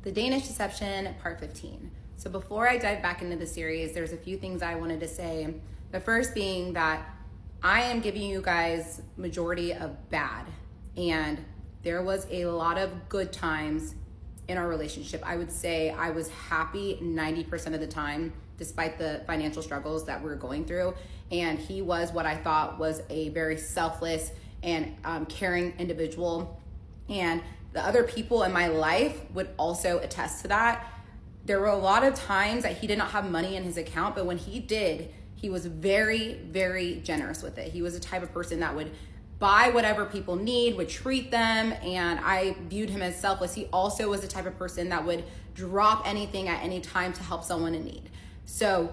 The Danish Deception, Part 15. So before I dive back into the series, there's a few things I wanted to say. The first being that I am giving you guys majority of bad, and there was a lot of good times in our relationship. I would say I was happy 90% of the time, despite the financial struggles that we're going through. And he was what I thought was a very selfless and caring individual. And the other people in my life would also attest to that. There were a lot of times that he did not have money in his account, but when he did, he was very, very generous with it. He was the type of person that would buy whatever people need, would treat them, and I viewed him as selfless. He also was the type of person that would drop anything at any time to help someone in need. So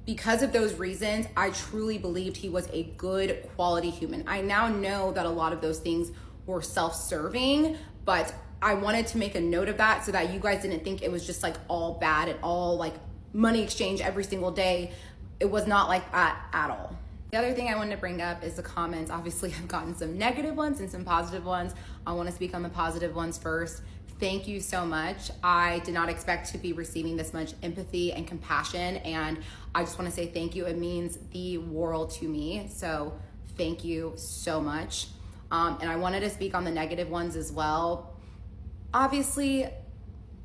because of those reasons, I truly believed he was a good quality human. I now know that a lot of those things were self-serving, but I wanted to make a note of that so that you guys didn't think it was just like all bad and all like money exchange every single day. It was not like that at all. The other thing I wanted to bring up is the comments. Obviously, I've gotten some negative ones and some positive ones. I want to speak on the positive ones first. Thank you so much. I did not expect to be receiving this much empathy and compassion, and I just want to say thank you. It means the world to me, so thank you so much. And I wanted to speak on the negative ones as well. Obviously,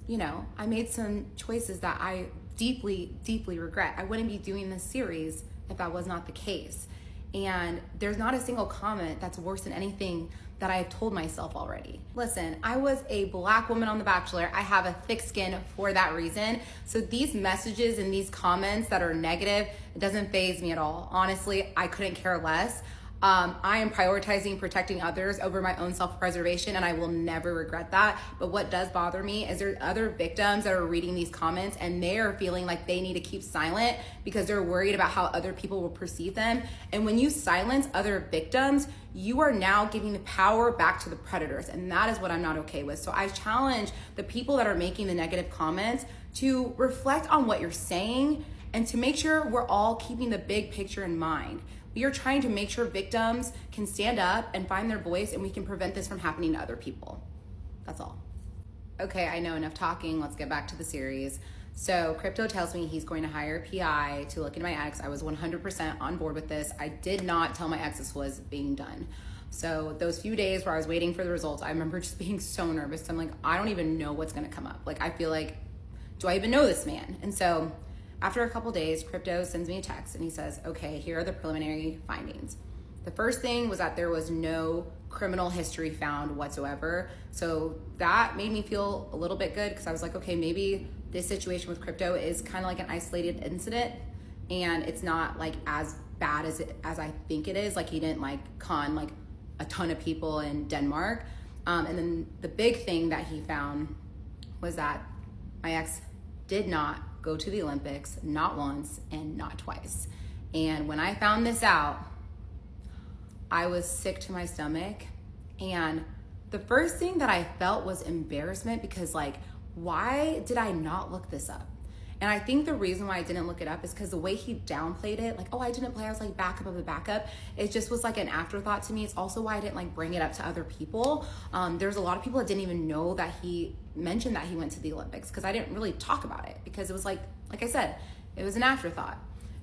you know, I made some choices that I deeply, deeply regret. I wouldn't be doing this series if that was not the case. And there's not a single comment that's worse than anything that I have told myself already. Listen, I was a Black woman on The Bachelor. I have a thick skin for that reason. So these messages and these comments that are negative, it doesn't faze me at all. Honestly, I couldn't care less. I am prioritizing protecting others over my own self-preservation, and I will never regret that. But what does bother me is there are other victims that are reading these comments and they are feeling like they need to keep silent because they're worried about how other people will perceive them. And when you silence other victims, you are now giving the power back to the predators, and that is what I'm not okay with. So I challenge the people that are making the negative comments to reflect on what you're saying and to make sure we're all keeping the big picture in mind. We are trying to make sure victims can stand up and find their voice, and we can prevent this from happening to other people. That's all. Okay, I know enough talking. Let's get back to the series. So Crypto tells me he's going to hire a PI to look into my ex. I was 100% on board with this. I did not tell my ex this was being done. So those few days where I was waiting for the results, I remember just being so nervous. I'm like, I don't even know what's gonna come up. Like, I feel like, do I even know this man? And so after a couple days, Crypto sends me a text and he says, okay, here are the preliminary findings. The first thing was that there was no criminal history found whatsoever. So that made me feel a little bit good because I was like, okay, maybe this situation with Crypto is kind of like an isolated incident and it's not like as bad as I think it is. Like, he didn't like con like a ton of people in Denmark. And then the big thing that he found was that my ex did not go to the Olympics, not once and not twice. And when I found this out, I was sick to my stomach. And the first thing that I felt was embarrassment because, like, why did I not look this up? And I think the reason why I didn't look it up is because the way he downplayed it, like, oh, I didn't play, I was like backup of the backup. It just was like an afterthought to me. It's also why I didn't like bring it up to other people. There's a lot of people that didn't even know that he mentioned that he went to the Olympics because I didn't really talk about it because it was like I said, it was an afterthought.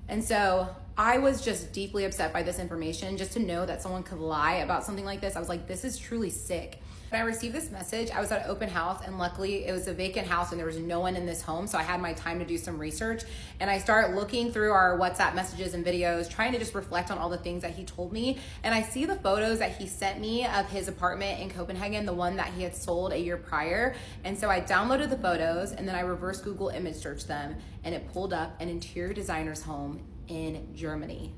And so I was just deeply upset by this information. Just to know that someone could lie about something like this, I was like, this is truly sick. When I received this message, I was at an open house, and luckily it was a vacant house and there was no one in this home, so I had my time to do some research. And I started looking through our WhatsApp messages and videos, trying to just reflect on all the things that he told me. And I see the photos that he sent me of his apartment in Copenhagen, the one that he had sold a year prior. And so I downloaded the photos and then I reverse Google image searched them, and it pulled up an interior designer's home in Germany.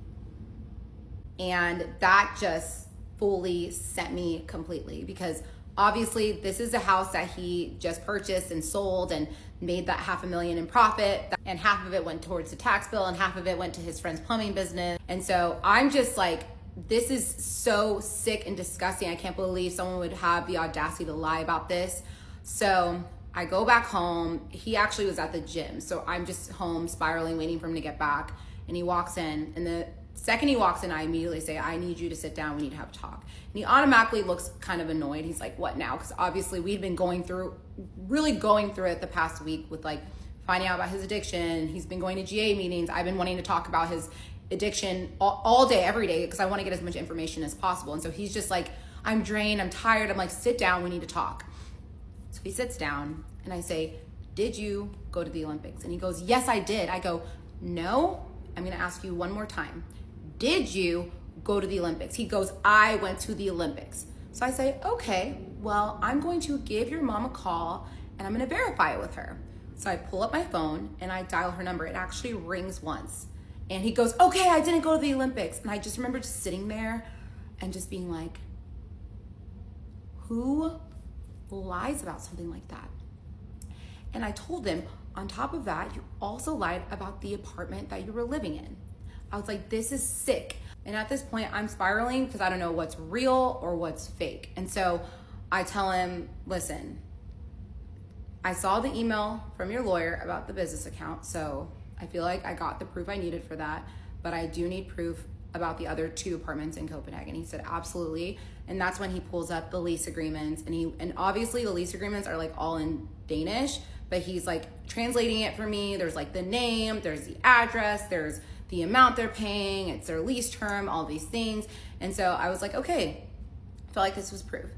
And that just fully sent me completely, because obviously this is a house that he just purchased and sold and made that $500,000 in profit, and half of it went towards the tax bill and half of it went to his friend's plumbing business. And so I'm just like, this is so sick and disgusting. I can't believe someone would have the audacity to lie about this. So I go back home. He actually was at the gym, so I'm just home spiraling, waiting for him to get back. And he walks in, and the second he walks in, I immediately say, I need you to sit down, we need to have a talk. And he automatically looks kind of annoyed. He's like, what now? Because obviously we'd been going through really going through it the past week with like finding out about his addiction. He's been going to GA meetings. I've been wanting to talk about his addiction all day, every day, because I want to get as much information as possible. And so he's just like, I'm drained, I'm tired. I'm like, sit down, we need to talk. So he sits down and I say, did you go to the Olympics? And he goes, yes, I did. I go, no, I'm gonna ask you one more time. Did you go to the Olympics? He goes, I went to the Olympics. So I say, okay, well, I'm going to give your mom a call and I'm gonna verify it with her. So I pull up my phone and I dial her number. It actually rings once. And he goes, okay, I didn't go to the Olympics. And I just remember just sitting there and just being like, who lies about something like that? And I told him, on top of that, you also lied about the apartment that you were living in. I was like, this is sick. And at this point, I'm spiraling because I don't know what's real or what's fake. And so I tell him, listen, I saw the email from your lawyer about the business account, so I feel like I got the proof I needed for that, but I do need proof about the other 2 apartments in Copenhagen. He said, absolutely. And that's when he pulls up the lease agreements, and obviously the lease agreements are like all in Danish, but he's like translating it for me. There's like the name, there's the address, there's the amount they're paying, it's their lease term, all these things. And so I was like, okay, I felt like this was proof.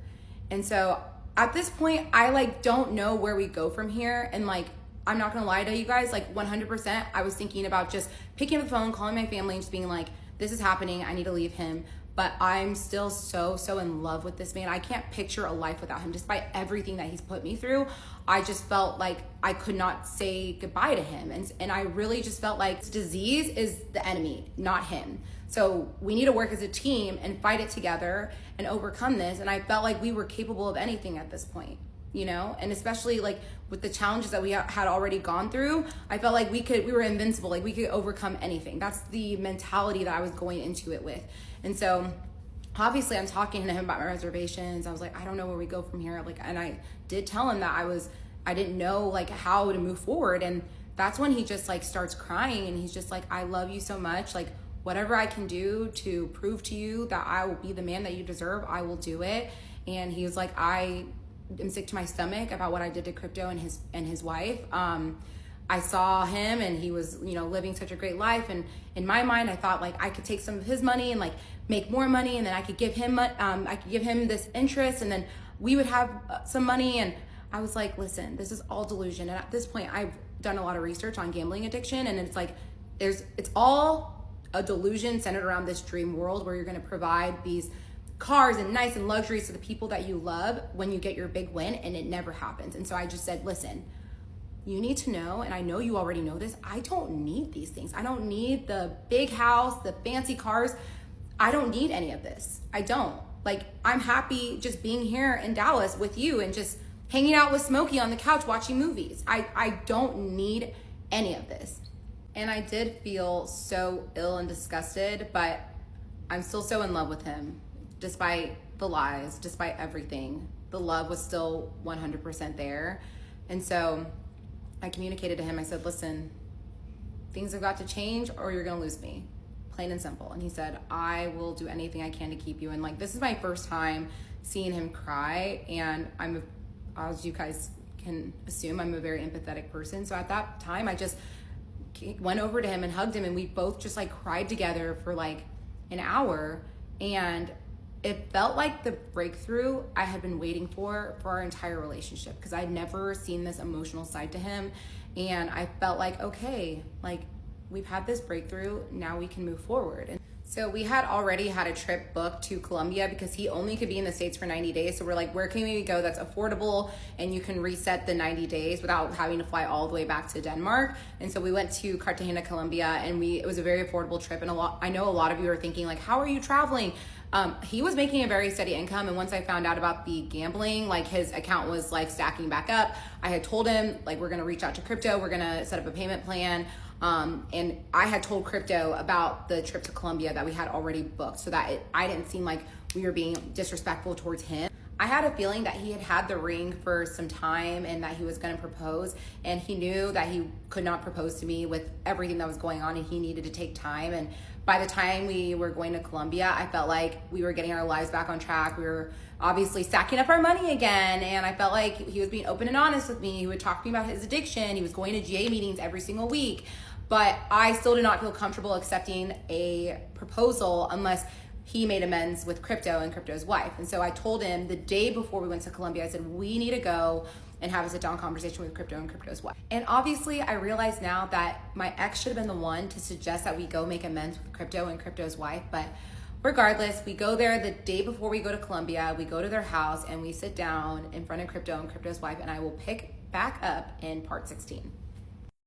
And so at this point, I like don't know where we go from here. And like, I'm not gonna lie to you guys, like 100%, I was thinking about just picking up the phone, calling my family and just being like, this is happening, I need to leave him. But I'm still so in love with this man. I can't picture a life without him. Despite everything that he's put me through, I just felt like I could not say goodbye to him. And I really just felt like this disease is the enemy, not him. So we need to work as a team and fight it together and overcome this. And I felt like we were capable of anything at this point, you know? And especially like with the challenges that we had already gone through, I felt like we were invincible, like we could overcome anything. That's the mentality that I was going into it with. And so obviously I'm talking to him about my reservations. I was like, I don't know where we go from here. Like, and I did tell him that I didn't know like how to move forward. And that's when he just like starts crying and he's just like, I love you so much. Like whatever I can do to prove to you that I will be the man that you deserve, I will do it. And he was like, I am sick to my stomach about what I did to Crypto and his wife. I saw him and he was, you know, living such a great life. And in my mind, I thought like I could take some of his money and like make more money. And then I could give him this interest and then we would have some money. And I was like, listen, this is all delusion. And at this point, I've done a lot of research on gambling addiction. And it's like, it's all a delusion centered around this dream world where you're going to provide these cars and nice and luxuries to the people that you love when you get your big win. And it never happens. And so I just said, listen, you need to know, and I know you already know this, I don't need these things. I don't need the big house, the fancy cars. I don't need any of this. I don't. Like, I'm happy just being here in Dallas with you and just hanging out with Smokey on the couch watching movies. I don't need any of this. And I did feel so ill and disgusted, but I'm still so in love with him. Despite the lies, despite everything, the love was still 100% there. And so I communicated to him, I said, listen, things have got to change or you're gonna lose me, plain and simple. And he said, I will do anything I can to keep you. And like, this is my first time seeing him cry. And as you guys can assume, I'm a very empathetic person. So at that time, I just went over to him and hugged him and we both just like cried together for like an hour. And it felt like the breakthrough I had been waiting for our entire relationship because I'd never seen this emotional side to him. And I felt like, okay, like we've had this breakthrough, now we can move forward. And so we had already had a trip booked to Colombia because he only could be in the States for 90 days. So we're like, where can we go that's affordable and you can reset the 90 days without having to fly all the way back to Denmark? And so we went to Cartagena, Colombia, and it was a very affordable trip. And I know a lot of you are thinking like, how are you traveling? He was making a very steady income. And once I found out about the gambling, like his account was like stacking back up. I had told him like, we're going to reach out to Crypto. We're going to set up a payment plan. And I had told Crypto about the trip to Colombia that we had already booked so that I didn't seem like we were being disrespectful towards him. I had a feeling that he had had the ring for some time and that he was going to propose, and he knew that he could not propose to me with everything that was going on, and he needed to take time. And by the time we were going to Colombia, I felt like we were getting our lives back on track. We were obviously stacking up our money again, and I felt like he was being open and honest with me. He would talk to me about his addiction. He was going to GA meetings every single week, but I still did not feel comfortable accepting a proposal unless he made amends with crypto and crypto's wife. And so I told him the day before we went to Colombia, I said, we need to go and have a sit down conversation with crypto and crypto's wife. And obviously I realize now that my ex should have been the one to suggest that we go make amends with crypto and crypto's wife. But regardless, we go there the day before we go to Colombia, we go to their house and we sit down in front of crypto and crypto's wife, and I will pick back up in part 16.